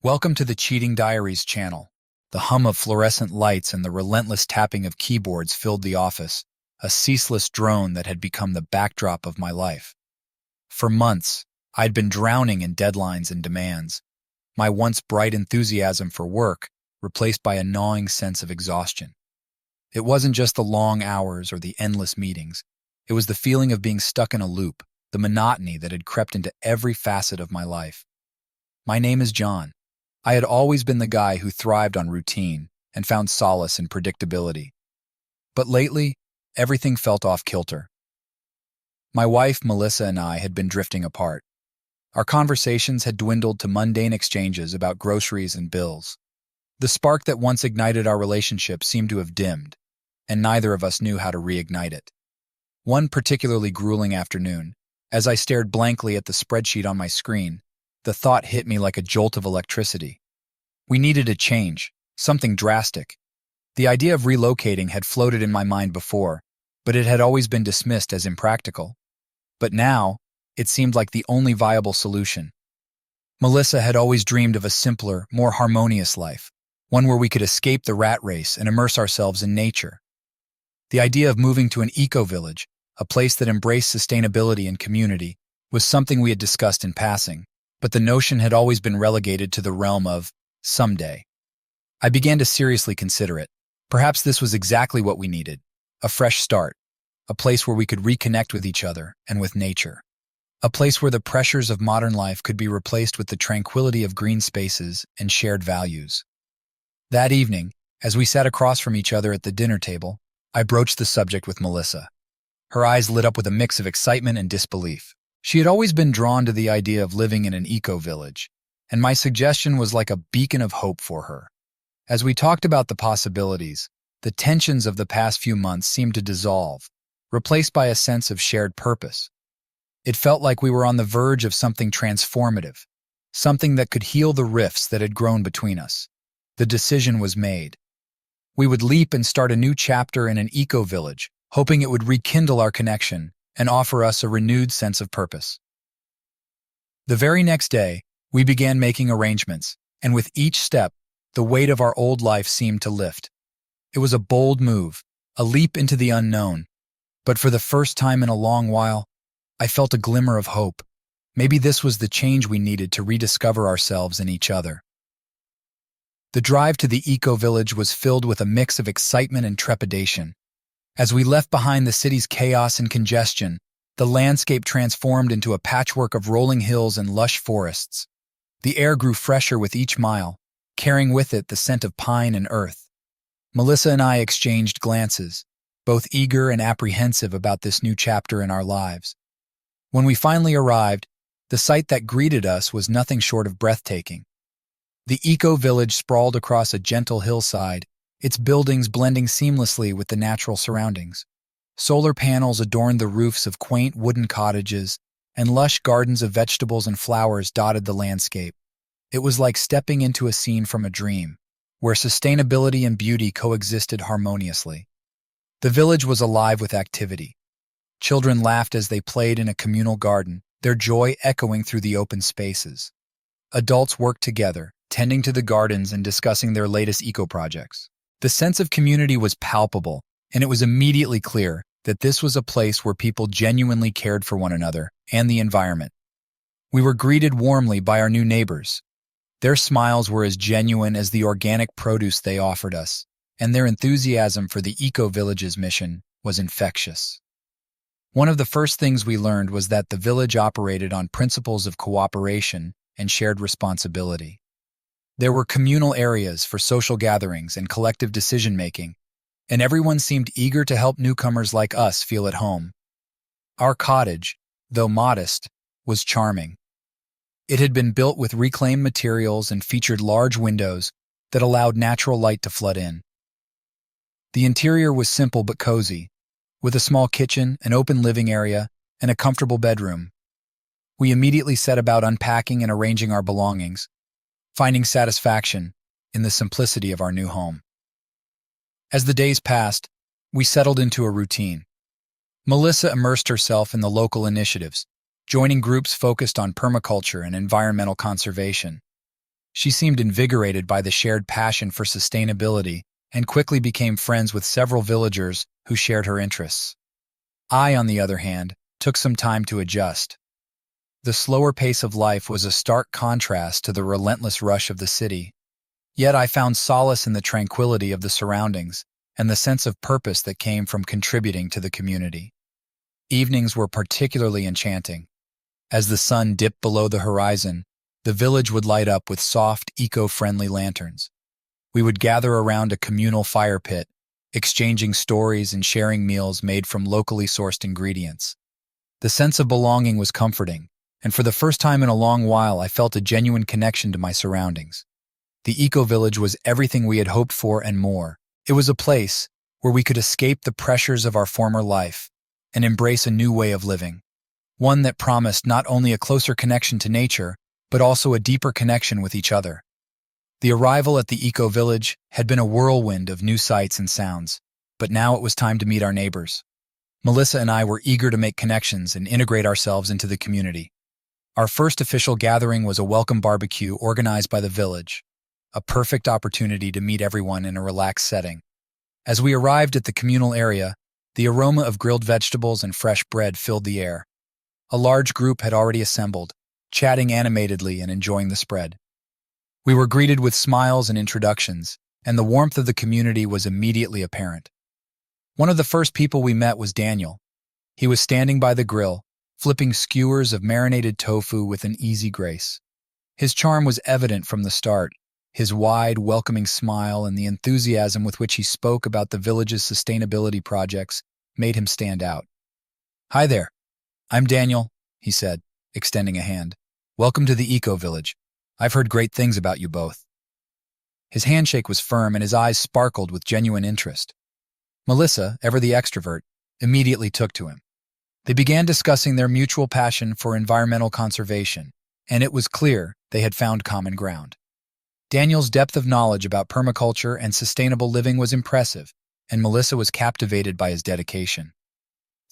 Welcome to the Cheating Diaries channel. The hum of fluorescent lights and the relentless tapping of keyboards filled the office, a ceaseless drone that had become the backdrop of my life. For months, I'd been drowning in deadlines and demands, my once bright enthusiasm for work replaced by a gnawing sense of exhaustion. It wasn't just the long hours or the endless meetings. It was the feeling of being stuck in a loop, the monotony that had crept into every facet of my life. My name is John. I had always been the guy who thrived on routine and found solace in predictability. But lately, everything felt off kilter. My wife, Melissa, and I had been drifting apart. Our conversations had dwindled to mundane exchanges about groceries and bills. The spark that once ignited our relationship seemed to have dimmed, and neither of us knew how to reignite it. One particularly grueling afternoon, as I stared blankly at the spreadsheet on my screen, the thought hit me like a jolt of electricity. We needed a change, something drastic. The idea of relocating had floated in my mind before, but it had always been dismissed as impractical. But now, it seemed like the only viable solution. Melissa had always dreamed of a simpler, more harmonious life, one where we could escape the rat race and immerse ourselves in nature. The idea of moving to an eco-village, a place that embraced sustainability and community, was something we had discussed in passing, but the notion had always been relegated to the realm of someday. I began to seriously consider it. Perhaps this was exactly what we needed, a fresh start, a place where we could reconnect with each other and with nature, a place where the pressures of modern life could be replaced with the tranquility of green spaces and shared values. That evening, as we sat across from each other at the dinner table, I broached the subject with Melissa. Her eyes lit up with a mix of excitement and disbelief. She had always been drawn to the idea of living in an eco-village, and my suggestion was like a beacon of hope for her. As we talked about the possibilities, the tensions of the past few months seemed to dissolve, replaced by a sense of shared purpose. It felt like we were on the verge of something transformative, something that could heal the rifts that had grown between us. The decision was made. We would leap and start a new chapter in an eco-village, hoping it would rekindle our connection and offer us a renewed sense of purpose. The very next day, we began making arrangements, and with each step, the weight of our old life seemed to lift. It was a bold move, a leap into the unknown, but for the first time in a long while, I felt a glimmer of hope. Maybe this was the change we needed to rediscover ourselves and each other. The drive to the eco-village was filled with a mix of excitement and trepidation. As we left behind the city's chaos and congestion, the landscape transformed into a patchwork of rolling hills and lush forests. The air grew fresher with each mile, carrying with it the scent of pine and earth. Melissa and I exchanged glances, both eager and apprehensive about this new chapter in our lives. When we finally arrived, the sight that greeted us was nothing short of breathtaking. The eco-village sprawled across a gentle hillside, its buildings blending seamlessly with the natural surroundings. Solar panels adorned the roofs of quaint wooden cottages, and lush gardens of vegetables and flowers dotted the landscape. It was like stepping into a scene from a dream, where sustainability and beauty coexisted harmoniously. The village was alive with activity. Children laughed as they played in a communal garden, their joy echoing through the open spaces. Adults worked together, tending to the gardens and discussing their latest eco-projects. The sense of community was palpable, and it was immediately clear that this was a place where people genuinely cared for one another and the environment. We were greeted warmly by our new neighbors. Their smiles were as genuine as the organic produce they offered us, and their enthusiasm for the eco-village's mission was infectious. One of the first things we learned was that the village operated on principles of cooperation and shared responsibility. There were communal areas for social gatherings and collective decision-making, and everyone seemed eager to help newcomers like us feel at home. Our cottage, though modest, was charming. It had been built with reclaimed materials and featured large windows that allowed natural light to flood in. The interior was simple but cozy, with a small kitchen, an open living area, and a comfortable bedroom. We immediately set about unpacking and arranging our belongings, finding satisfaction in the simplicity of our new home. As the days passed, we settled into a routine. Melissa immersed herself in the local initiatives, joining groups focused on permaculture and environmental conservation. She seemed invigorated by the shared passion for sustainability and quickly became friends with several villagers who shared her interests. I, on the other hand, took some time to adjust. The slower pace of life was a stark contrast to the relentless rush of the city. Yet I found solace in the tranquility of the surroundings and the sense of purpose that came from contributing to the community. Evenings were particularly enchanting. As the sun dipped below the horizon, the village would light up with soft, eco-friendly lanterns. We would gather around a communal fire pit, exchanging stories and sharing meals made from locally sourced ingredients. The sense of belonging was comforting, and for the first time in a long while I felt a genuine connection to my surroundings. The eco-village was everything we had hoped for and more. It was a place where we could escape the pressures of our former life and embrace a new way of living, one that promised not only a closer connection to nature, but also a deeper connection with each other. The arrival at the eco-village had been a whirlwind of new sights and sounds, but now it was time to meet our neighbors. Melissa and I were eager to make connections and integrate ourselves into the community. Our first official gathering was a welcome barbecue organized by the village, a perfect opportunity to meet everyone in a relaxed setting. As we arrived at the communal area, the aroma of grilled vegetables and fresh bread filled the air. A large group had already assembled, chatting animatedly and enjoying the spread. We were greeted with smiles and introductions, and the warmth of the community was immediately apparent. One of the first people we met was Daniel. He was standing by the grill, flipping skewers of marinated tofu with an easy grace. His charm was evident from the start. His wide, welcoming smile and the enthusiasm with which he spoke about the village's sustainability projects made him stand out. "Hi there. I'm Daniel," he said, extending a hand. "Welcome to the eco-village. I've heard great things about you both." His handshake was firm and his eyes sparkled with genuine interest. Melissa, ever the extrovert, immediately took to him. They began discussing their mutual passion for environmental conservation, and it was clear they had found common ground. Daniel's depth of knowledge about permaculture and sustainable living was impressive, and Melissa was captivated by his dedication.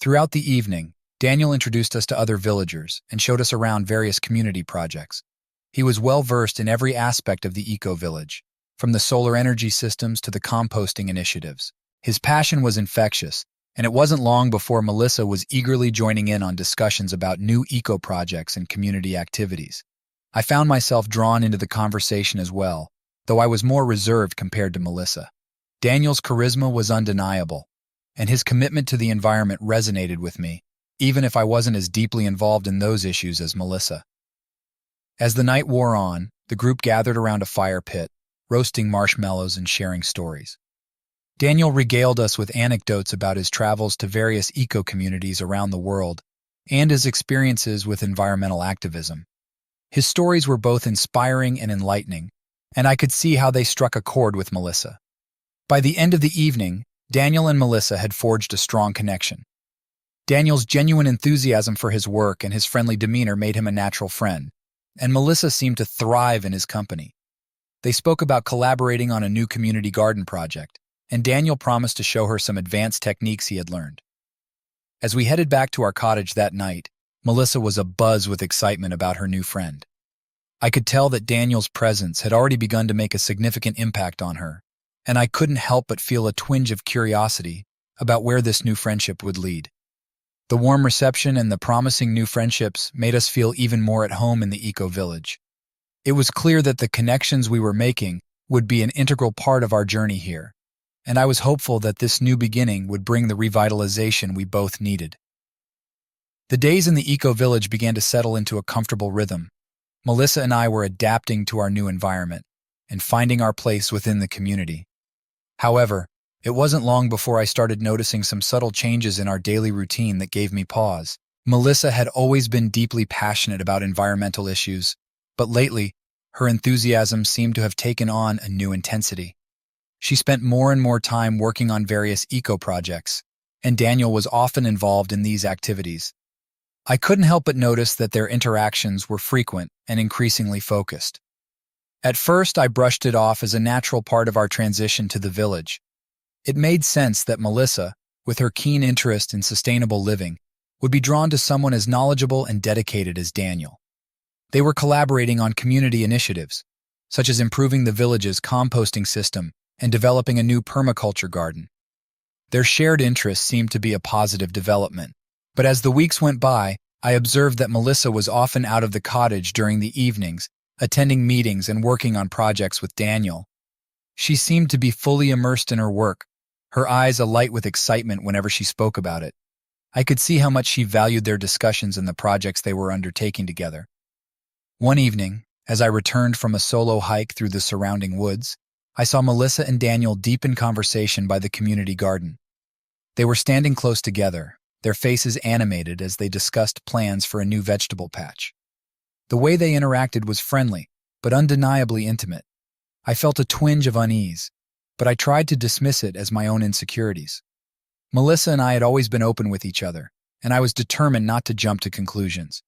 Throughout the evening, Daniel introduced us to other villagers and showed us around various community projects. He was well-versed in every aspect of the eco-village, from the solar energy systems to the composting initiatives. His passion was infectious, and it wasn't long before Melissa was eagerly joining in on discussions about new eco-projects and community activities. I found myself drawn into the conversation as well, though I was more reserved compared to Melissa. Daniel's charisma was undeniable, and his commitment to the environment resonated with me, even if I wasn't as deeply involved in those issues as Melissa. As the night wore on, the group gathered around a fire pit, roasting marshmallows and sharing stories. Daniel regaled us with anecdotes about his travels to various eco-communities around the world and his experiences with environmental activism. His stories were both inspiring and enlightening, and I could see how they struck a chord with Melissa. By the end of the evening, Daniel and Melissa had forged a strong connection. Daniel's genuine enthusiasm for his work and his friendly demeanor made him a natural friend, and Melissa seemed to thrive in his company. They spoke about collaborating on a new community garden project, and Daniel promised to show her some advanced techniques he had learned. As we headed back to our cottage that night, Melissa was abuzz with excitement about her new friend. I could tell that Daniel's presence had already begun to make a significant impact on her, and I couldn't help but feel a twinge of curiosity about where this new friendship would lead. The warm reception and the promising new friendships made us feel even more at home in the eco-village. It was clear that the connections we were making would be an integral part of our journey here, and I was hopeful that this new beginning would bring the revitalization we both needed. The days in the eco-village began to settle into a comfortable rhythm. Melissa and I were adapting to our new environment and finding our place within the community. However, it wasn't long before I started noticing some subtle changes in our daily routine that gave me pause. Melissa had always been deeply passionate about environmental issues, but lately, her enthusiasm seemed to have taken on a new intensity. She spent more and more time working on various eco-projects, and Daniel was often involved in these activities. I couldn't help but notice that their interactions were frequent and increasingly focused. At first, I brushed it off as a natural part of our transition to the village. It made sense that Melissa, with her keen interest in sustainable living, would be drawn to someone as knowledgeable and dedicated as Daniel. They were collaborating on community initiatives, such as improving the village's composting system and developing a new permaculture garden. Their shared interests seemed to be a positive development. But as the weeks went by, I observed that Melissa was often out of the cottage during the evenings, attending meetings and working on projects with Daniel. She seemed to be fully immersed in her work, her eyes alight with excitement whenever she spoke about it. I could see how much she valued their discussions and the projects they were undertaking together. One evening, as I returned from a solo hike through the surrounding woods, I saw Melissa and Daniel deep in conversation by the community garden. They were standing close together, their faces animated as they discussed plans for a new vegetable patch. The way they interacted was friendly, but undeniably intimate. I felt a twinge of unease, but I tried to dismiss it as my own insecurities. Melissa and I had always been open with each other, and I was determined not to jump to conclusions.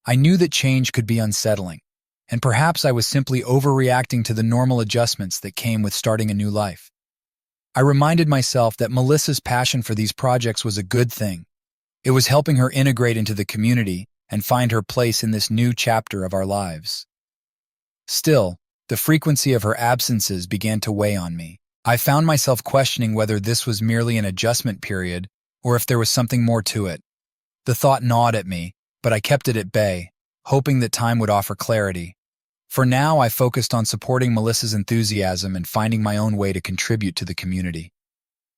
I knew that change could be unsettling, and perhaps I was simply overreacting to the normal adjustments that came with starting a new life. I reminded myself that Melissa's passion for these projects was a good thing. It was helping her integrate into the community and find her place in this new chapter of our lives. Still, the frequency of her absences began to weigh on me. I found myself questioning whether this was merely an adjustment period or if there was something more to it. The thought gnawed at me, but I kept it at bay, hoping that time would offer clarity. For now, I focused on supporting Melissa's enthusiasm and finding my own way to contribute to the community.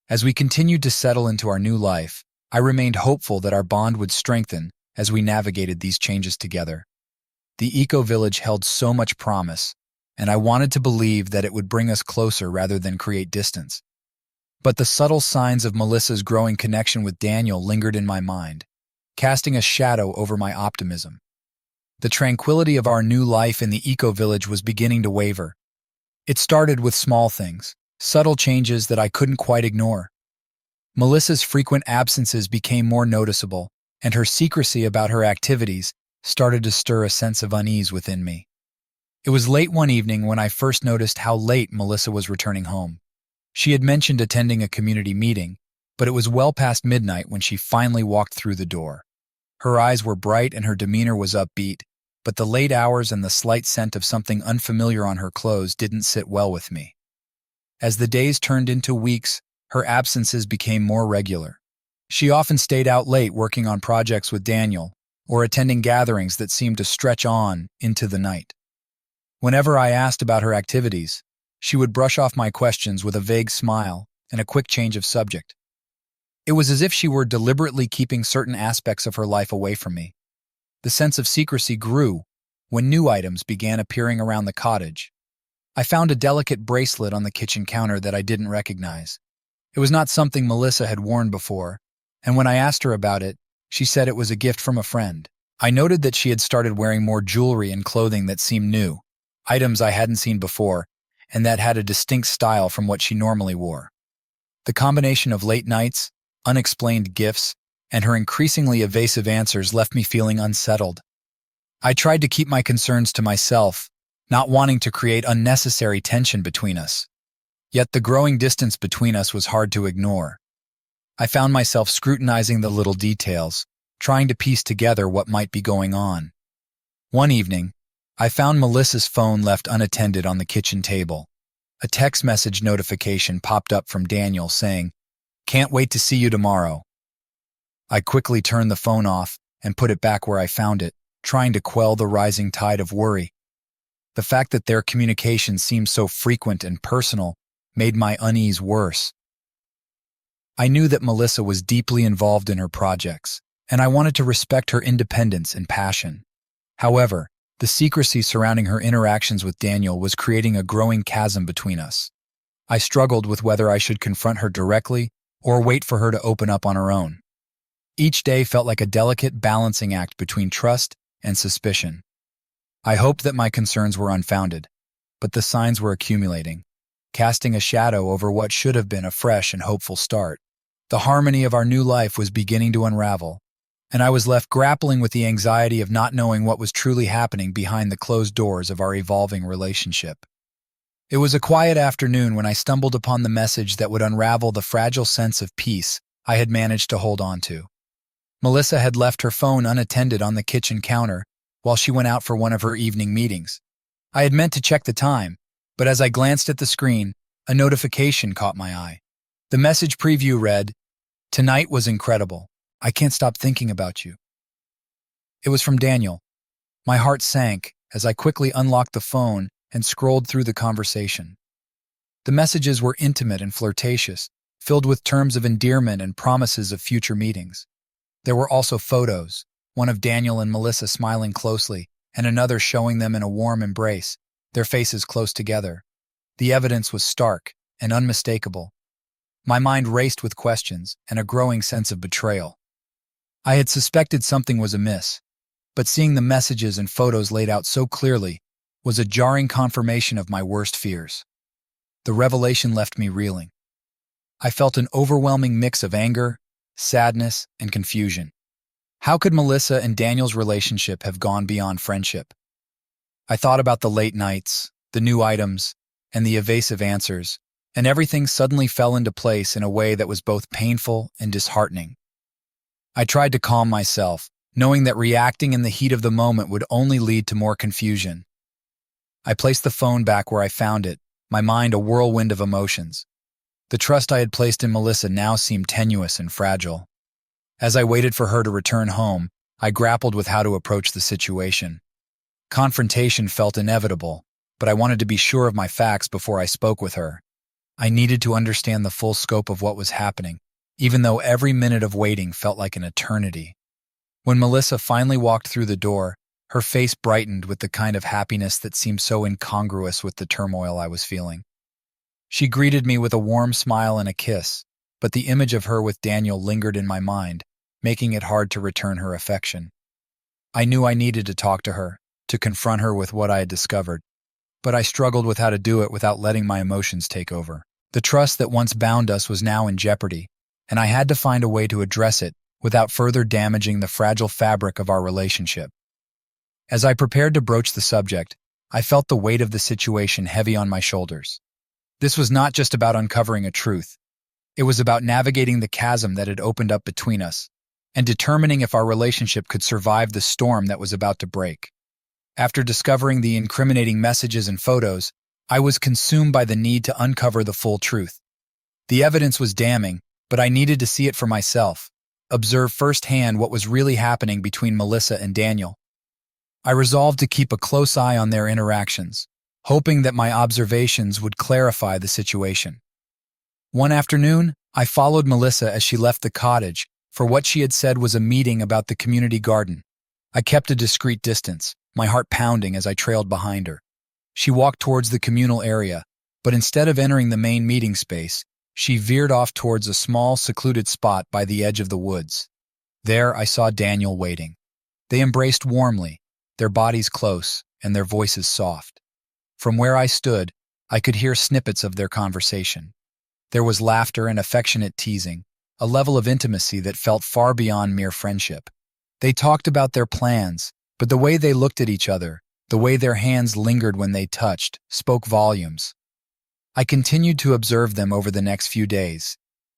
As we continued to settle into our new life, I remained hopeful that our bond would strengthen as we navigated these changes together. The eco-village held so much promise, and I wanted to believe that it would bring us closer rather than create distance. But the subtle signs of Melissa's growing connection with Daniel lingered in my mind, casting a shadow over my optimism. The tranquility of our new life in the eco-village was beginning to waver. It started with small things, subtle changes that I couldn't quite ignore. Melissa's frequent absences became more noticeable, and her secrecy about her activities started to stir a sense of unease within me. It was late one evening when I first noticed how late Melissa was returning home. She had mentioned attending a community meeting, but it was well past midnight when she finally walked through the door. Her eyes were bright and her demeanor was upbeat, but the late hours and the slight scent of something unfamiliar on her clothes didn't sit well with me. As the days turned into weeks, her absences became more regular. She often stayed out late working on projects with Daniel or attending gatherings that seemed to stretch on into the night. Whenever I asked about her activities, she would brush off my questions with a vague smile and a quick change of subject. It was as if she were deliberately keeping certain aspects of her life away from me. The sense of secrecy grew when new items began appearing around the cottage. I found a delicate bracelet on the kitchen counter that I didn't recognize. It was not something Melissa had worn before, and when I asked her about it, she said it was a gift from a friend. I noted that she had started wearing more jewelry and clothing that seemed new, items I hadn't seen before, and that had a distinct style from what she normally wore. The combination of late nights, unexplained gifts, and her increasingly evasive answers left me feeling unsettled. I tried to keep my concerns to myself, not wanting to create unnecessary tension between us. Yet the growing distance between us was hard to ignore. I found myself scrutinizing the little details, trying to piece together what might be going on. One evening, I found Melissa's phone left unattended on the kitchen table. A text message notification popped up from Daniel saying, "Can't wait to see you tomorrow." I quickly turned the phone off and put it back where I found it, trying to quell the rising tide of worry. The fact that their communication seemed so frequent and personal made my unease worse. I knew that Melissa was deeply involved in her projects, and I wanted to respect her independence and passion. However, the secrecy surrounding her interactions with Daniel was creating a growing chasm between us. I struggled with whether I should confront her directly or wait for her to open up on her own. Each day felt like a delicate balancing act between trust and suspicion. I hoped that my concerns were unfounded, but the signs were accumulating, casting a shadow over what should have been a fresh and hopeful start. The harmony of our new life was beginning to unravel, and I was left grappling with the anxiety of not knowing what was truly happening behind the closed doors of our evolving relationship. It was a quiet afternoon when I stumbled upon the message that would unravel the fragile sense of peace I had managed to hold on to. Melissa had left her phone unattended on the kitchen counter while she went out for one of her evening meetings. I had meant to check the time, but as I glanced at the screen, a notification caught my eye. The message preview read, "Tonight was incredible. I can't stop thinking about you." It was from Daniel. My heart sank as I quickly unlocked the phone and scrolled through the conversation. The messages were intimate and flirtatious, filled with terms of endearment and promises of future meetings. There were also photos, one of Daniel and Melissa smiling closely, and another showing them in a warm embrace, their faces close together. The evidence was stark and unmistakable. My mind raced with questions and a growing sense of betrayal. I had suspected something was amiss, but seeing the messages and photos laid out so clearly was a jarring confirmation of my worst fears. The revelation left me reeling. I felt an overwhelming mix of anger, sadness, and confusion. How could Melissa and Daniel's relationship have gone beyond friendship? I thought about the late nights, the new items, and the evasive answers, and everything suddenly fell into place in a way that was both painful and disheartening. I tried to calm myself, knowing that reacting in the heat of the moment would only lead to more confusion. I placed the phone back where I found it, my mind a whirlwind of emotions. The trust I had placed in Melissa now seemed tenuous and fragile. As I waited for her to return home, I grappled with how to approach the situation. Confrontation felt inevitable, but I wanted to be sure of my facts before I spoke with her. I needed to understand the full scope of what was happening, even though every minute of waiting felt like an eternity. When Melissa finally walked through the door, her face brightened with the kind of happiness that seemed so incongruous with the turmoil I was feeling. She greeted me with a warm smile and a kiss, but the image of her with Daniel lingered in my mind, making it hard to return her affection. I knew I needed to talk to her, to confront her with what I had discovered, but I struggled with how to do it without letting my emotions take over. The trust that once bound us was now in jeopardy, and I had to find a way to address it without further damaging the fragile fabric of our relationship. As I prepared to broach the subject, I felt the weight of the situation heavy on my shoulders. This was not just about uncovering a truth. It was about navigating the chasm that had opened up between us and determining if our relationship could survive the storm that was about to break. After discovering the incriminating messages and photos, I was consumed by the need to uncover the full truth. The evidence was damning, but I needed to see it for myself, observe firsthand what was really happening between Melissa and Daniel. I resolved to keep a close eye on their interactions, hoping that my observations would clarify the situation. One afternoon, I followed Melissa as she left the cottage for what she had said was a meeting about the community garden. I kept a discreet distance, my heart pounding as I trailed behind her. She walked towards the communal area, but instead of entering the main meeting space, she veered off towards a small, secluded spot by the edge of the woods. There, I saw Daniel waiting. They embraced warmly, their bodies close and their voices soft. From where I stood, I could hear snippets of their conversation. There was laughter and affectionate teasing, a level of intimacy that felt far beyond mere friendship. They talked about their plans, but the way they looked at each other, the way their hands lingered when they touched, spoke volumes. I continued to observe them over the next few days.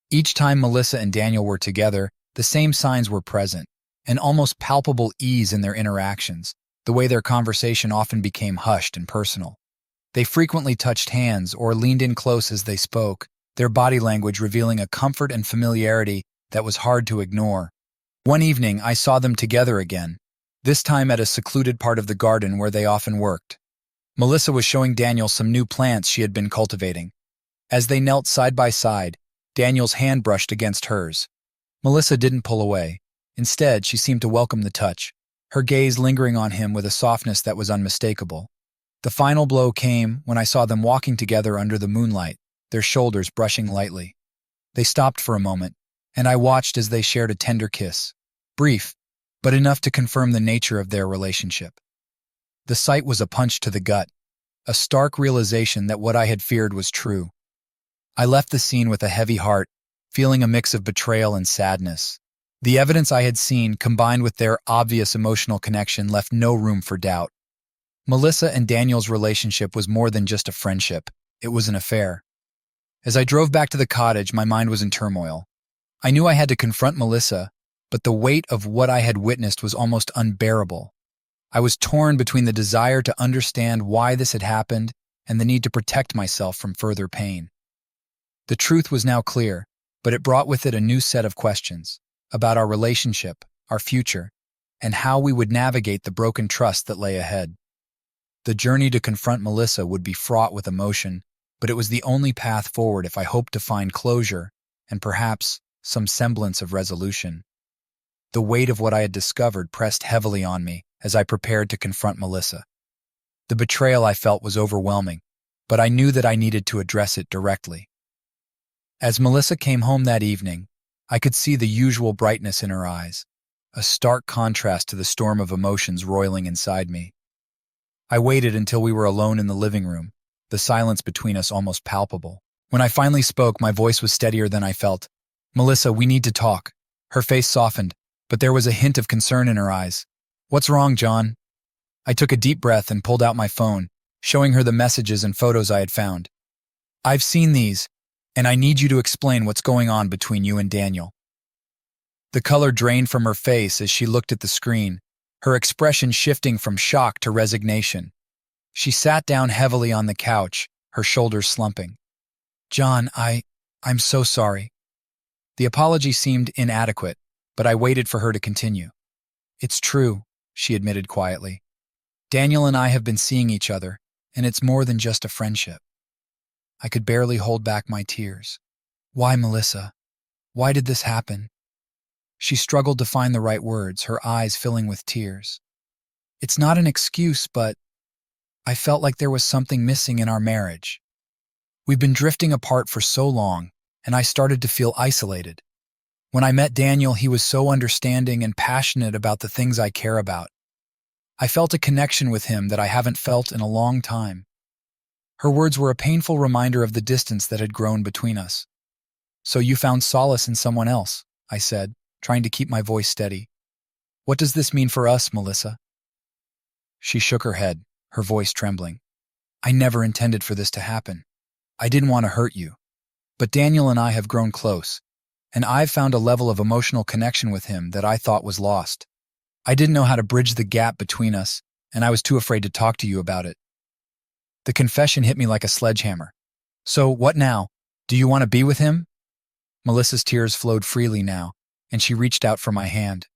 Each time Melissa and Daniel were together, the same signs were present, an almost palpable ease in their interactions, the way their conversation often became hushed and personal. They frequently touched hands or leaned in close as they spoke, their body language revealing a comfort and familiarity that was hard to ignore. One evening, I saw them together again, this time at a secluded part of the garden where they often worked. Melissa was showing Daniel some new plants she had been cultivating. As they knelt side by side, Daniel's hand brushed against hers. Melissa didn't pull away. Instead, she seemed to welcome the touch, her gaze lingering on him with a softness that was unmistakable. The final blow came when I saw them walking together under the moonlight, their shoulders brushing lightly. They stopped for a moment, and I watched as they shared a tender kiss. Brief, but enough to confirm the nature of their relationship. The sight was a punch to the gut, a stark realization that what I had feared was true. I left the scene with a heavy heart, feeling a mix of betrayal and sadness. The evidence I had seen, combined with their obvious emotional connection, left no room for doubt. Melissa and Daniel's relationship was more than just a friendship. It was an affair. As I drove back to the cottage, my mind was in turmoil. I knew I had to confront Melissa, but the weight of what I had witnessed was almost unbearable. I was torn between the desire to understand why this had happened and the need to protect myself from further pain. The truth was now clear, but it brought with it a new set of questions about our relationship, our future, and how we would navigate the broken trust that lay ahead. The journey to confront Melissa would be fraught with emotion, but it was the only path forward if I hoped to find closure and perhaps some semblance of resolution. The weight of what I had discovered pressed heavily on me as I prepared to confront Melissa. The betrayal I felt was overwhelming, but I knew that I needed to address it directly. As Melissa came home that evening, I could see the usual brightness in her eyes, a stark contrast to the storm of emotions roiling inside me. I waited until we were alone in the living room, the silence between us almost palpable. When I finally spoke, my voice was steadier than I felt. "Melissa, we need to talk." Her face softened, but there was a hint of concern in her eyes. "What's wrong, John?" I took a deep breath and pulled out my phone, showing her the messages and photos I had found. "I've seen these, and I need you to explain what's going on between you and Daniel." The color drained from her face as she looked at the screen, her expression shifting from shock to resignation. She sat down heavily on the couch, her shoulders slumping. "John, I'm so sorry." The apology seemed inadequate, but I waited for her to continue. "It's true," she admitted quietly. "Daniel and I have been seeing each other, and it's more than just a friendship." I could barely hold back my tears. "Why, Melissa? Why did this happen?" She struggled to find the right words, her eyes filling with tears. "It's not an excuse, but I felt like there was something missing in our marriage. We've been drifting apart for so long, and I started to feel isolated. When I met Daniel, he was so understanding and passionate about the things I care about. I felt a connection with him that I haven't felt in a long time." Her words were a painful reminder of the distance that had grown between us. "So you found solace in someone else," I said, trying to keep my voice steady. "What does this mean for us, Melissa?" She shook her head, her voice trembling. "I never intended for this to happen. I didn't want to hurt you. But Daniel and I have grown close, and I've found a level of emotional connection with him that I thought was lost. I didn't know how to bridge the gap between us, and I was too afraid to talk to you about it." The confession hit me like a sledgehammer. "So, what now? Do you want to be with him?" Melissa's tears flowed freely now, and she reached out for my hand.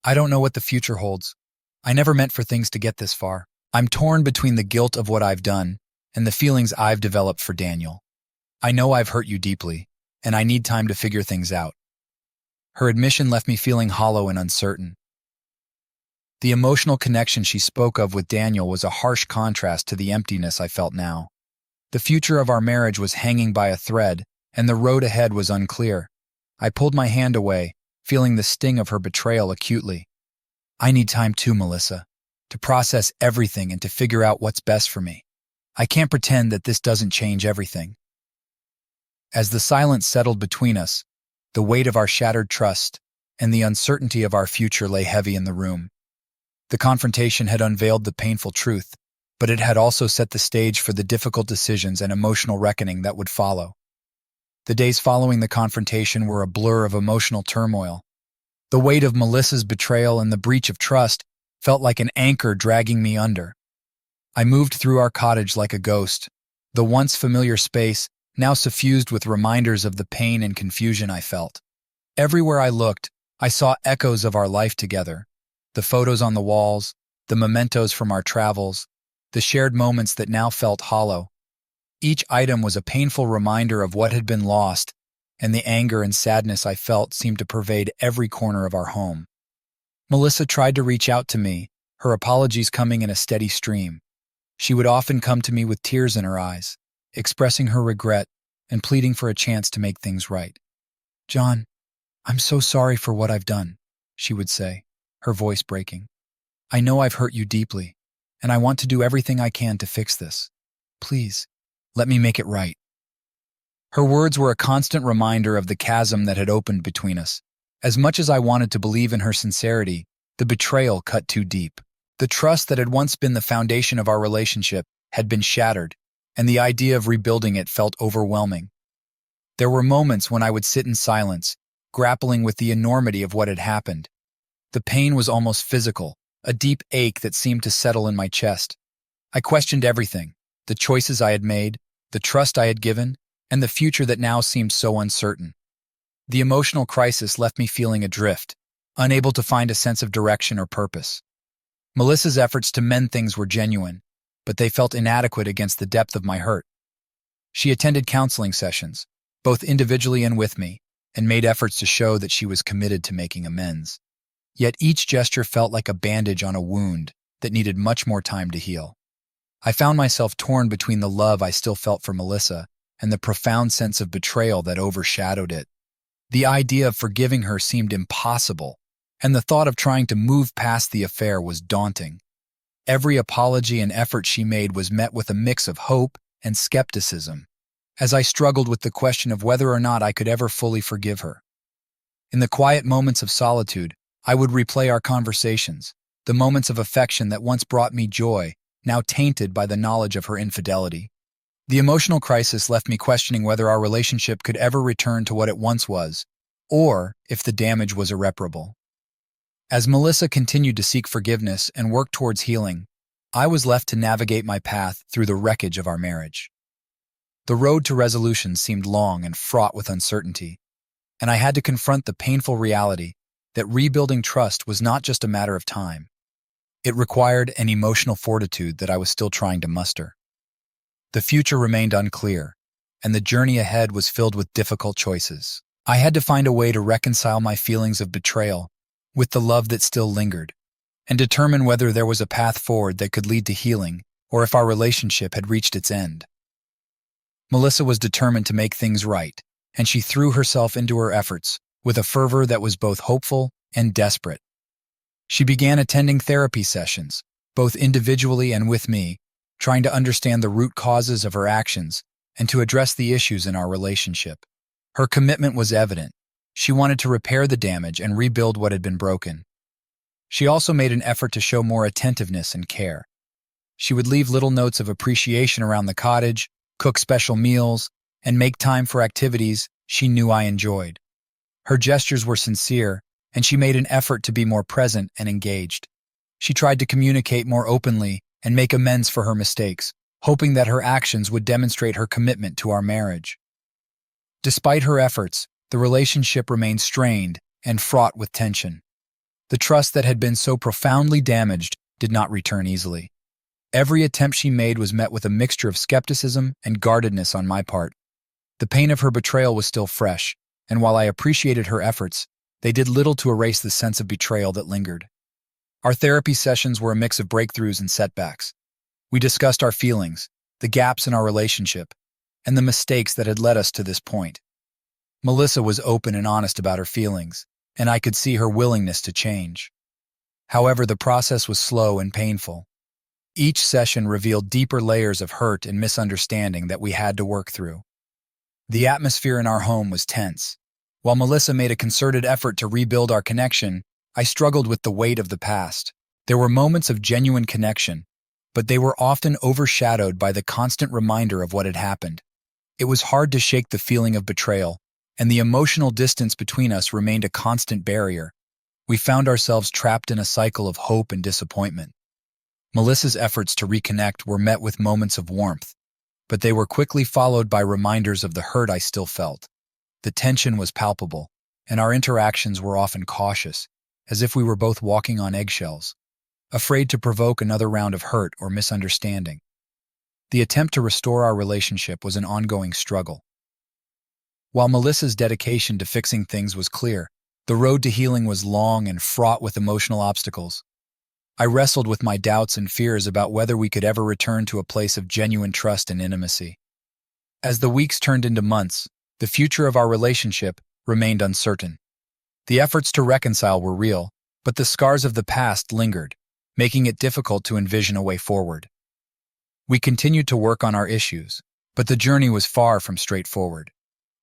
"I don't know what the future holds. I never meant for things to get this far. I'm torn between the guilt of what I've done and the feelings I've developed for Daniel. I know I've hurt you deeply, and I need time to figure things out." Her admission left me feeling hollow and uncertain. The emotional connection she spoke of with Daniel was a harsh contrast to the emptiness I felt now. The future of our marriage was hanging by a thread, and the road ahead was unclear. I pulled my hand away, feeling the sting of her betrayal acutely. "I need time too, Melissa, to process everything and to figure out what's best for me. I can't pretend that this doesn't change everything." As the silence settled between us, the weight of our shattered trust and the uncertainty of our future lay heavy in the room. The confrontation had unveiled the painful truth, but it had also set the stage for the difficult decisions and emotional reckoning that would follow. The days following the confrontation were a blur of emotional turmoil. The weight of Melissa's betrayal and the breach of trust felt like an anchor dragging me under. I moved through our cottage like a ghost, the once familiar space now suffused with reminders of the pain and confusion I felt. Everywhere I looked, I saw echoes of our life together. The photos on the walls, the mementos from our travels, the shared moments that now felt hollow. Each item was a painful reminder of what had been lost, and the anger and sadness I felt seemed to pervade every corner of our home. Melissa tried to reach out to me, her apologies coming in a steady stream. She would often come to me with tears in her eyes, expressing her regret and pleading for a chance to make things right. "John, I'm so sorry for what I've done," she would say, her voice breaking. "I know I've hurt you deeply, and I want to do everything I can to fix this. Please, let me make it right." Her words were a constant reminder of the chasm that had opened between us. As much as I wanted to believe in her sincerity, the betrayal cut too deep. The trust that had once been the foundation of our relationship had been shattered, and the idea of rebuilding it felt overwhelming. There were moments when I would sit in silence, grappling with the enormity of what had happened. The pain was almost physical, a deep ache that seemed to settle in my chest. I questioned everything, the choices I had made, the trust I had given, and the future that now seemed so uncertain. The emotional crisis left me feeling adrift, unable to find a sense of direction or purpose. Melissa's efforts to mend things were genuine, but they felt inadequate against the depth of my hurt. She attended counseling sessions, both individually and with me, and made efforts to show that she was committed to making amends. Yet each gesture felt like a bandage on a wound that needed much more time to heal. I found myself torn between the love I still felt for Melissa and the profound sense of betrayal that overshadowed it. The idea of forgiving her seemed impossible, and the thought of trying to move past the affair was daunting. Every apology and effort she made was met with a mix of hope and skepticism, as I struggled with the question of whether or not I could ever fully forgive her. In the quiet moments of solitude, I would replay our conversations, the moments of affection that once brought me joy, now tainted by the knowledge of her infidelity. The emotional crisis left me questioning whether our relationship could ever return to what it once was, or if the damage was irreparable. As Melissa continued to seek forgiveness and work towards healing, I was left to navigate my path through the wreckage of our marriage. The road to resolution seemed long and fraught with uncertainty, and I had to confront the painful reality that rebuilding trust was not just a matter of time. It required an emotional fortitude that I was still trying to muster. The future remained unclear, and the journey ahead was filled with difficult choices. I had to find a way to reconcile my feelings of betrayal with the love that still lingered, and determine whether there was a path forward that could lead to healing or if our relationship had reached its end. Melissa was determined to make things right, and she threw herself into her efforts with a fervor that was both hopeful and desperate. She began attending therapy sessions, both individually and with me, trying to understand the root causes of her actions and to address the issues in our relationship. Her commitment was evident. She wanted to repair the damage and rebuild what had been broken. She also made an effort to show more attentiveness and care. She would leave little notes of appreciation around the cottage, cook special meals, and make time for activities she knew I enjoyed. Her gestures were sincere, and she made an effort to be more present and engaged. She tried to communicate more openly and make amends for her mistakes, hoping that her actions would demonstrate her commitment to our marriage. Despite her efforts, the relationship remained strained and fraught with tension. The trust that had been so profoundly damaged did not return easily. Every attempt she made was met with a mixture of skepticism and guardedness on my part. The pain of her betrayal was still fresh, and while I appreciated her efforts, they did little to erase the sense of betrayal that lingered. Our therapy sessions were a mix of breakthroughs and setbacks. We discussed our feelings, the gaps in our relationship, and the mistakes that had led us to this point. Melissa was open and honest about her feelings, and I could see her willingness to change. However, the process was slow and painful. Each session revealed deeper layers of hurt and misunderstanding that we had to work through. The atmosphere in our home was tense. While Melissa made a concerted effort to rebuild our connection, I struggled with the weight of the past. There were moments of genuine connection, but they were often overshadowed by the constant reminder of what had happened. It was hard to shake the feeling of betrayal, and the emotional distance between us remained a constant barrier. We found ourselves trapped in a cycle of hope and disappointment. Melissa's efforts to reconnect were met with moments of warmth, but they were quickly followed by reminders of the hurt I still felt. The tension was palpable, and our interactions were often cautious, as if we were both walking on eggshells, afraid to provoke another round of hurt or misunderstanding. The attempt to restore our relationship was an ongoing struggle. While Melissa's dedication to fixing things was clear, the road to healing was long and fraught with emotional obstacles. I wrestled with my doubts and fears about whether we could ever return to a place of genuine trust and intimacy. As the weeks turned into months, the future of our relationship remained uncertain. The efforts to reconcile were real, but the scars of the past lingered, making it difficult to envision a way forward. We continued to work on our issues, but the journey was far from straightforward.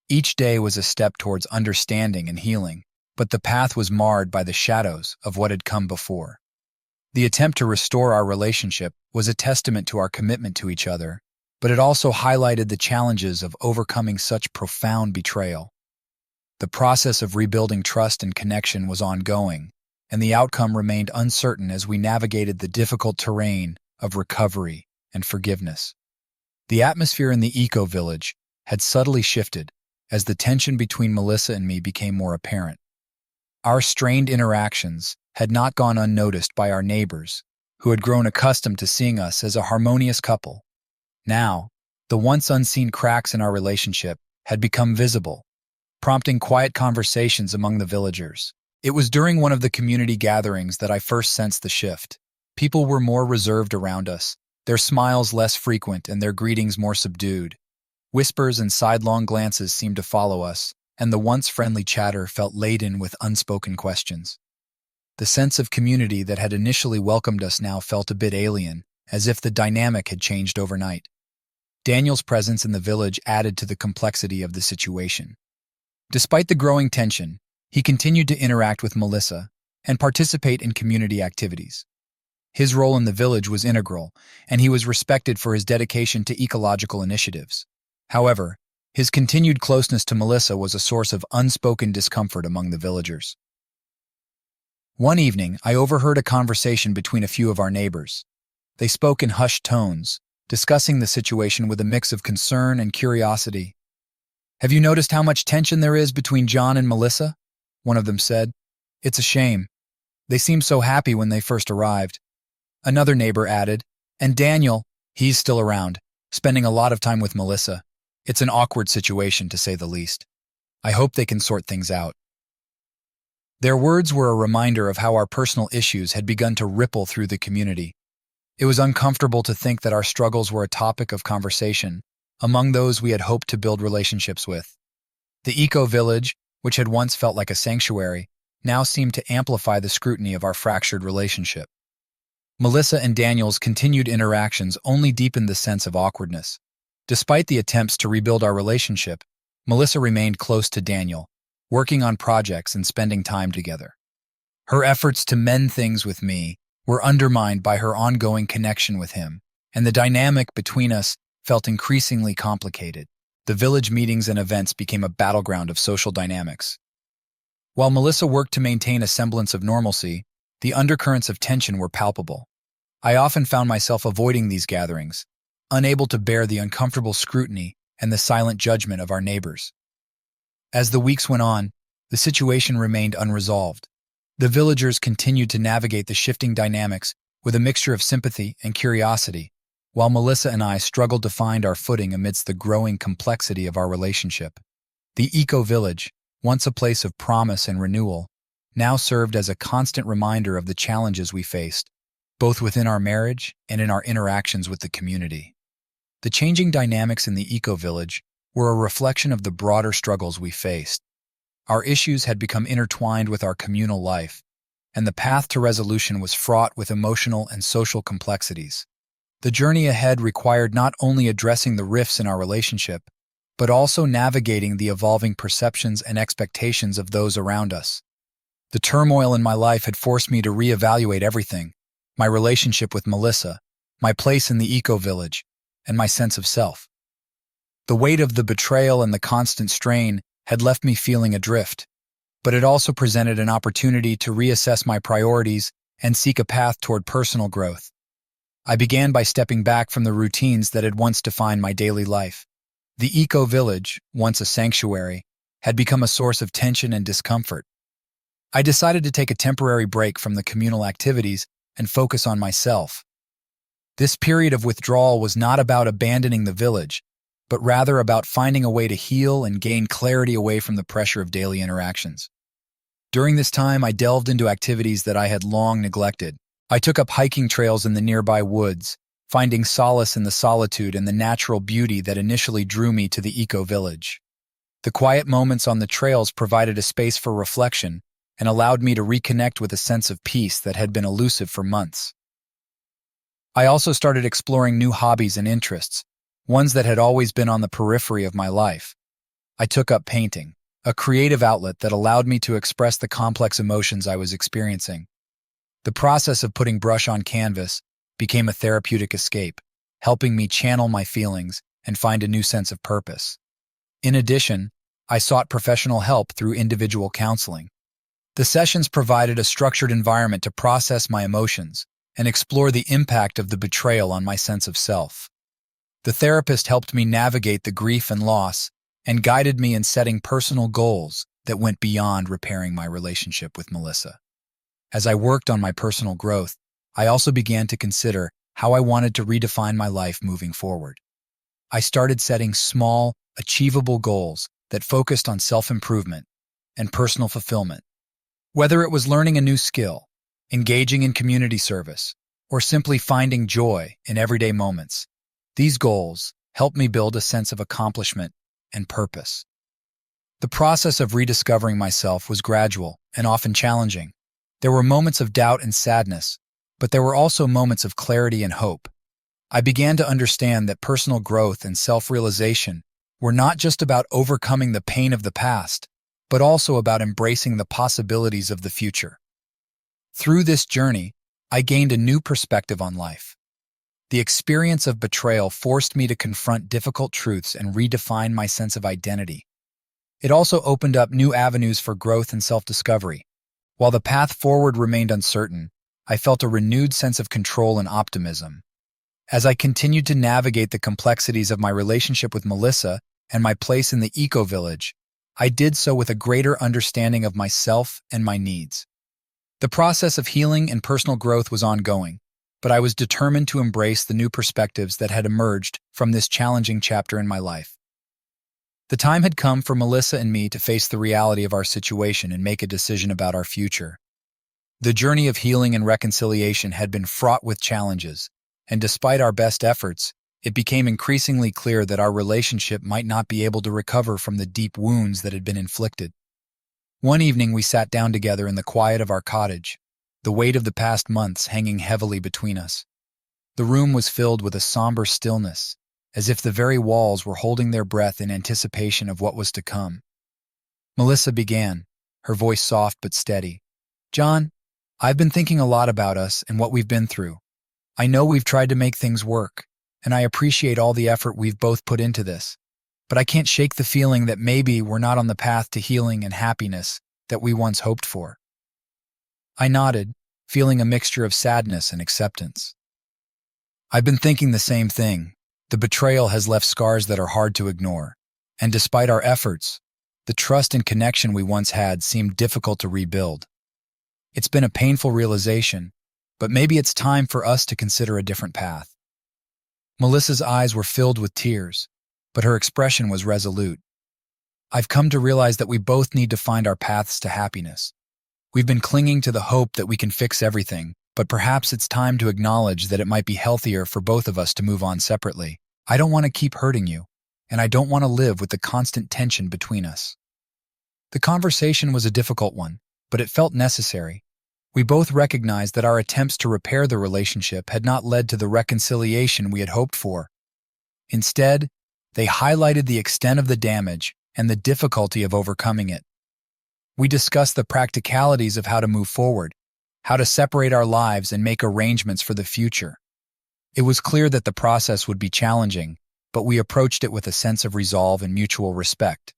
Each day was a step towards understanding and healing, but the path was marred by the shadows of what had come before. The attempt to restore our relationship was a testament to our commitment to each other, but it also highlighted the challenges of overcoming such profound betrayal. The process of rebuilding trust and connection was ongoing, and the outcome remained uncertain as we navigated the difficult terrain of recovery and forgiveness. The atmosphere in the eco-village had subtly shifted as the tension between Melissa and me became more apparent. Our strained interactions had not gone unnoticed by our neighbors, who had grown accustomed to seeing us as a harmonious couple. Now, the once unseen cracks in our relationship had become visible, prompting quiet conversations among the villagers. It was during one of the community gatherings that I first sensed the shift. People were more reserved around us, their smiles less frequent and their greetings more subdued. Whispers and sidelong glances seemed to follow us, and the once friendly chatter felt laden with unspoken questions. The sense of community that had initially welcomed us now felt a bit alien, as if the dynamic had changed overnight. Daniel's presence in the village added to the complexity of the situation. Despite the growing tension, he continued to interact with Melissa and participate in community activities. His role in the village was integral, and he was respected for his dedication to ecological initiatives. However, his continued closeness to Melissa was a source of unspoken discomfort among the villagers. One evening, I overheard a conversation between a few of our neighbors. They spoke in hushed tones, discussing the situation with a mix of concern and curiosity. "Have you noticed how much tension there is between John and Melissa?" one of them said. "It's a shame. They seemed so happy when they first arrived." Another neighbor added, "And Daniel, he's still around, spending a lot of time with Melissa. It's an awkward situation, to say the least. I hope they can sort things out." Their words were a reminder of how our personal issues had begun to ripple through the community. It was uncomfortable to think that our struggles were a topic of conversation among those we had hoped to build relationships with. The eco-village, which had once felt like a sanctuary, now seemed to amplify the scrutiny of our fractured relationship. Melissa and Daniel's continued interactions only deepened the sense of awkwardness. Despite the attempts to rebuild our relationship, Melissa remained close to Daniel, working on projects and spending time together. Her efforts to mend things with me were undermined by her ongoing connection with him, and the dynamic between us felt increasingly complicated. The village meetings and events became a battleground of social dynamics. While Melissa worked to maintain a semblance of normalcy, the undercurrents of tension were palpable. I often found myself avoiding these gatherings, unable to bear the uncomfortable scrutiny and the silent judgment of our neighbors. As the weeks went on, the situation remained unresolved. The villagers continued to navigate the shifting dynamics with a mixture of sympathy and curiosity, while Melissa and I struggled to find our footing amidst the growing complexity of our relationship. The eco-village, once a place of promise and renewal, now served as a constant reminder of the challenges we faced, both within our marriage and in our interactions with the community. The changing dynamics in the eco-village were a reflection of the broader struggles we faced. Our issues had become intertwined with our communal life, and the path to resolution was fraught with emotional and social complexities. The journey ahead required not only addressing the rifts in our relationship, but also navigating the evolving perceptions and expectations of those around us. The turmoil in my life had forced me to reevaluate everything: my relationship with Melissa, my place in the eco-village, and my sense of self. The weight of the betrayal and the constant strain had left me feeling adrift, but it also presented an opportunity to reassess my priorities and seek a path toward personal growth. I began by stepping back from the routines that had once defined my daily life. The eco-village, once a sanctuary, had become a source of tension and discomfort. I decided to take a temporary break from the communal activities and focus on myself. This period of withdrawal was not about abandoning the village, but rather about finding a way to heal and gain clarity away from the pressure of daily interactions. During this time, I delved into activities that I had long neglected. I took up hiking trails in the nearby woods, finding solace in the solitude and the natural beauty that initially drew me to the eco-village. The quiet moments on the trails provided a space for reflection and allowed me to reconnect with a sense of peace that had been elusive for months. I also started exploring new hobbies and interests, ones that had always been on the periphery of my life. I took up painting, a creative outlet that allowed me to express the complex emotions I was experiencing. The process of putting brush on canvas became a therapeutic escape, helping me channel my feelings and find a new sense of purpose. In addition, I sought professional help through individual counseling. The sessions provided a structured environment to process my emotions and explore the impact of the betrayal on my sense of self. The therapist helped me navigate the grief and loss and guided me in setting personal goals that went beyond repairing my relationship with Melissa. As I worked on my personal growth, I also began to consider how I wanted to redefine my life moving forward. I started setting small, achievable goals that focused on self-improvement and personal fulfillment. Whether it was learning a new skill, engaging in community service, or simply finding joy in everyday moments, these goals helped me build a sense of accomplishment and purpose. The process of rediscovering myself was gradual and often challenging. There were moments of doubt and sadness, but there were also moments of clarity and hope. I began to understand that personal growth and self-realization were not just about overcoming the pain of the past, but also about embracing the possibilities of the future. Through this journey, I gained a new perspective on life. The experience of betrayal forced me to confront difficult truths and redefine my sense of identity. It also opened up new avenues for growth and self-discovery. While the path forward remained uncertain, I felt a renewed sense of control and optimism. As I continued to navigate the complexities of my relationship with Melissa and my place in the eco-village, I did so with a greater understanding of myself and my needs. The process of healing and personal growth was ongoing, but I was determined to embrace the new perspectives that had emerged from this challenging chapter in my life. The time had come for Melissa and me to face the reality of our situation and make a decision about our future. The journey of healing and reconciliation had been fraught with challenges, and despite our best efforts, it became increasingly clear that our relationship might not be able to recover from the deep wounds that had been inflicted. One evening we sat down together in the quiet of our cottage, the weight of the past months hanging heavily between us. The room was filled with a somber stillness, as if the very walls were holding their breath in anticipation of what was to come. Melissa began, her voice soft but steady. "John, I've been thinking a lot about us and what we've been through. I know we've tried to make things work, and I appreciate all the effort we've both put into this. But I can't shake the feeling that maybe we're not on the path to healing and happiness that we once hoped for." I nodded, feeling a mixture of sadness and acceptance. "I've been thinking the same thing. The betrayal has left scars that are hard to ignore, and despite our efforts, the trust and connection we once had seemed difficult to rebuild. It's been a painful realization, but maybe it's time for us to consider a different path." Melissa's eyes were filled with tears, but her expression was resolute. "I've come to realize that we both need to find our paths to happiness. We've been clinging to the hope that we can fix everything, but perhaps it's time to acknowledge that it might be healthier for both of us to move on separately. I don't want to keep hurting you, and I don't want to live with the constant tension between us." The conversation was a difficult one, but it felt necessary. We both recognized that our attempts to repair the relationship had not led to the reconciliation we had hoped for. Instead, they highlighted the extent of the damage and the difficulty of overcoming it. We discussed the practicalities of how to move forward, how to separate our lives and make arrangements for the future. It was clear that the process would be challenging, but we approached it with a sense of resolve and mutual respect.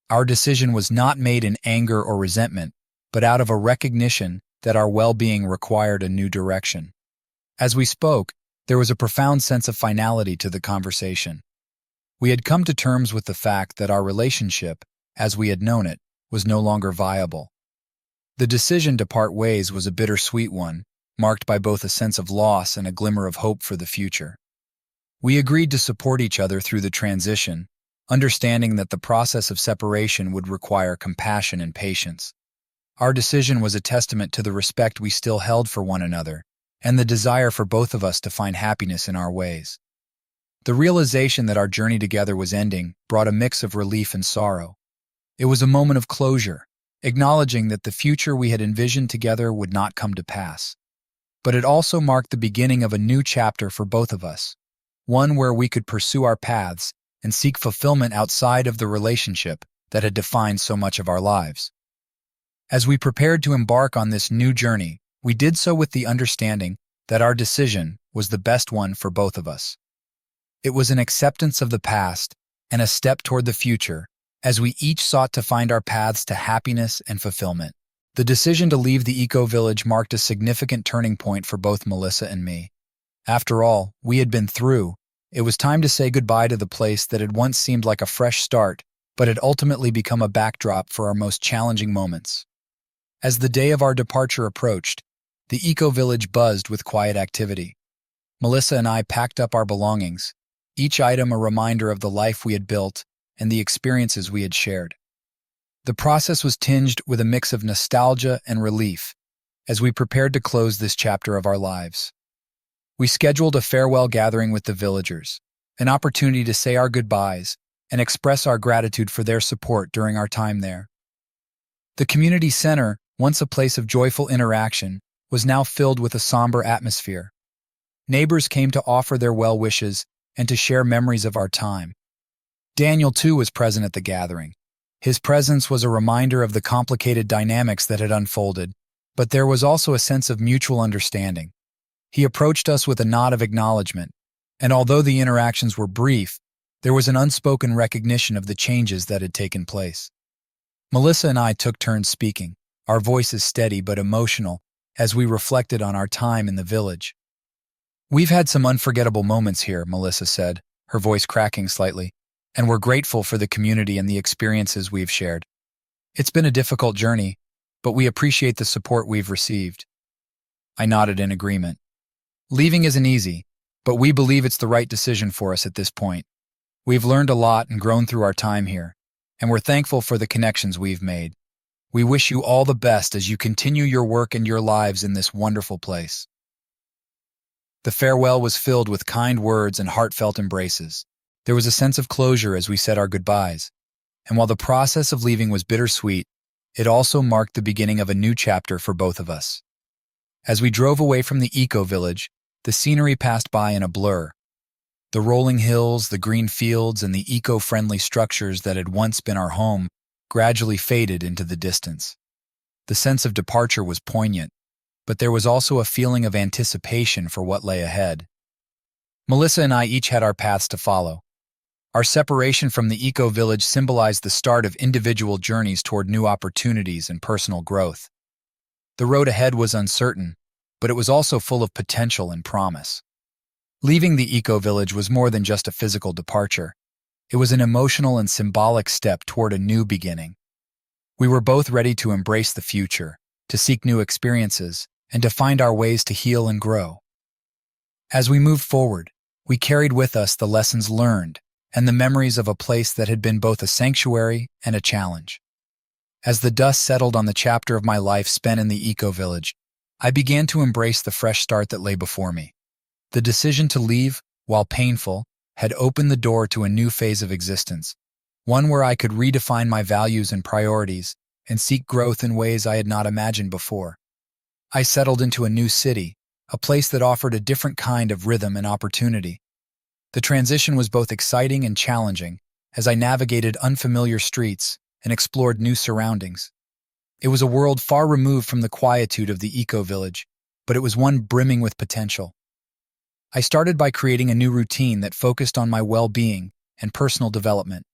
Our decision was not made in anger or resentment, but out of a recognition that our well-being required a new direction. As we spoke, there was a profound sense of finality to the conversation. We had come to terms with the fact that our relationship, as we had known it, was no longer viable. The decision to part ways was a bittersweet one, marked by both a sense of loss and a glimmer of hope for the future. We agreed to support each other through the transition, understanding that the process of separation would require compassion and patience. Our decision was a testament to the respect we still held for one another and the desire for both of us to find happiness in our ways. The realization that our journey together was ending brought a mix of relief and sorrow. It was a moment of closure, acknowledging that the future we had envisioned together would not come to pass. But it also marked the beginning of a new chapter for both of us, one where we could pursue our paths and seek fulfillment outside of the relationship that had defined so much of our lives. As we prepared to embark on this new journey, we did so with the understanding that our decision was the best one for both of us. It was an acceptance of the past and a step toward the future as we each sought to find our paths to happiness and fulfillment. The decision to leave the eco-village marked a significant turning point for both Melissa and me. After all we had been through, it was time to say goodbye to the place that had once seemed like a fresh start, but had ultimately become a backdrop for our most challenging moments. As the day of our departure approached, the eco-village buzzed with quiet activity. Melissa and I packed up our belongings, each item a reminder of the life we had built and the experiences we had shared. The process was tinged with a mix of nostalgia and relief as we prepared to close this chapter of our lives. We scheduled a farewell gathering with the villagers, an opportunity to say our goodbyes and express our gratitude for their support during our time there. The community center, once a place of joyful interaction, was now filled with a somber atmosphere. Neighbors came to offer their well wishes and to share memories of our time. Daniel, too, was present at the gathering. His presence was a reminder of the complicated dynamics that had unfolded, but there was also a sense of mutual understanding. He approached us with a nod of acknowledgement, and although the interactions were brief, there was an unspoken recognition of the changes that had taken place. Melissa and I took turns speaking, our voices steady but emotional, as we reflected on our time in the village. "We've had some unforgettable moments here," Melissa said, her voice cracking slightly, "and we're grateful for the community and the experiences we've shared. It's been a difficult journey, but we appreciate the support we've received." I nodded in agreement. Leaving isn't easy, but we believe it's the right decision for us at this point. We've learned a lot and grown through our time here, and we're thankful for the connections we've made. We wish you all the best as you continue your work and your lives in this wonderful place. The farewell was filled with kind words and heartfelt embraces. There was a sense of closure as we said our goodbyes, and while the process of leaving was bittersweet, it also marked the beginning of a new chapter for both of us. As we drove away from the eco-village, the scenery passed by in a blur. The rolling hills, the green fields, and the eco-friendly structures that had once been our home gradually faded into the distance. The sense of departure was poignant, but there was also a feeling of anticipation for what lay ahead. Melissa and I each had our paths to follow. Our separation from the eco-village symbolized the start of individual journeys toward new opportunities and personal growth. The road ahead was uncertain, but it was also full of potential and promise. Leaving the eco-village was more than just a physical departure. It was an emotional and symbolic step toward a new beginning. We were both ready to embrace the future, to seek new experiences, and to find our ways to heal and grow. As we moved forward, we carried with us the lessons learned and the memories of a place that had been both a sanctuary and a challenge. As the dust settled on the chapter of my life spent in the eco-village, I began to embrace the fresh start that lay before me. The decision to leave, while painful, had opened the door to a new phase of existence, one where I could redefine my values and priorities and seek growth in ways I had not imagined before. I settled into a new city, a place that offered a different kind of rhythm and opportunity. The transition was both exciting and challenging as I navigated unfamiliar streets and explored new surroundings. It was a world far removed from the quietude of the eco-village, but it was one brimming with potential. I started by creating a new routine that focused on my well-being and personal development.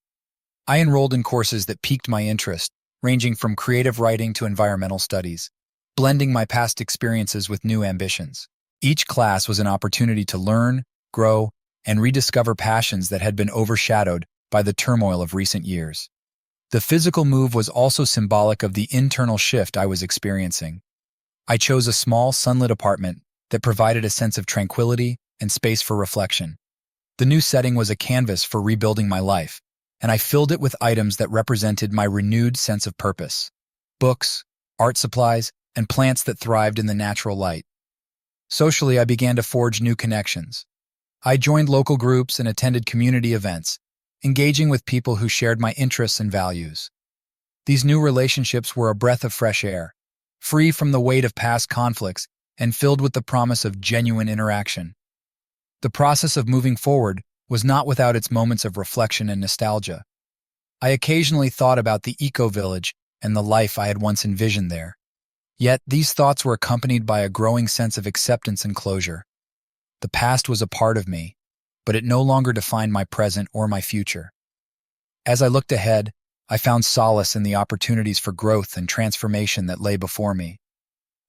I enrolled in courses that piqued my interest, ranging from creative writing to environmental studies, blending my past experiences with new ambitions. Each class was an opportunity to learn, grow, and rediscover passions that had been overshadowed by the turmoil of recent years. The physical move was also symbolic of the internal shift I was experiencing. I chose a small, sunlit apartment that provided a sense of tranquility and space for reflection. The new setting was a canvas for rebuilding my life, and I filled it with items that represented my renewed sense of purpose: books, art supplies, and plants that thrived in the natural light. Socially, I began to forge new connections. I joined local groups and attended community events, engaging with people who shared my interests and values. These new relationships were a breath of fresh air, free from the weight of past conflicts and filled with the promise of genuine interaction. The process of moving forward was not without its moments of reflection and nostalgia. I occasionally thought about the eco-village and the life I had once envisioned there. Yet these thoughts were accompanied by a growing sense of acceptance and closure. The past was a part of me, but it no longer defined my present or my future. As I looked ahead, I found solace in the opportunities for growth and transformation that lay before me.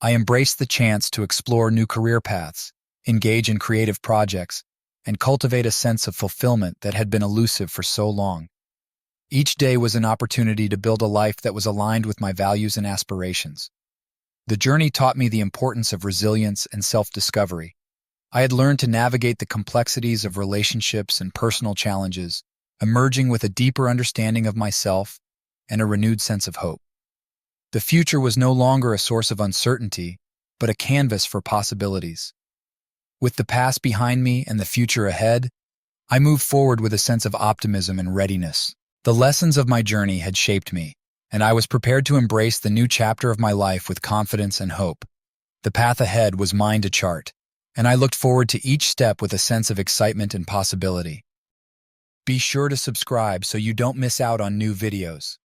I embraced the chance to explore new career paths, engage in creative projects, and cultivate a sense of fulfillment that had been elusive for so long. Each day was an opportunity to build a life that was aligned with my values and aspirations. The journey taught me the importance of resilience and self-discovery. I had learned to navigate the complexities of relationships and personal challenges, emerging with a deeper understanding of myself and a renewed sense of hope. The future was no longer a source of uncertainty, but a canvas for possibilities. With the past behind me and the future ahead, I moved forward with a sense of optimism and readiness. The lessons of my journey had shaped me, and I was prepared to embrace the new chapter of my life with confidence and hope. The path ahead was mine to chart, and I looked forward to each step with a sense of excitement and possibility. Be sure to subscribe so you don't miss out on new videos.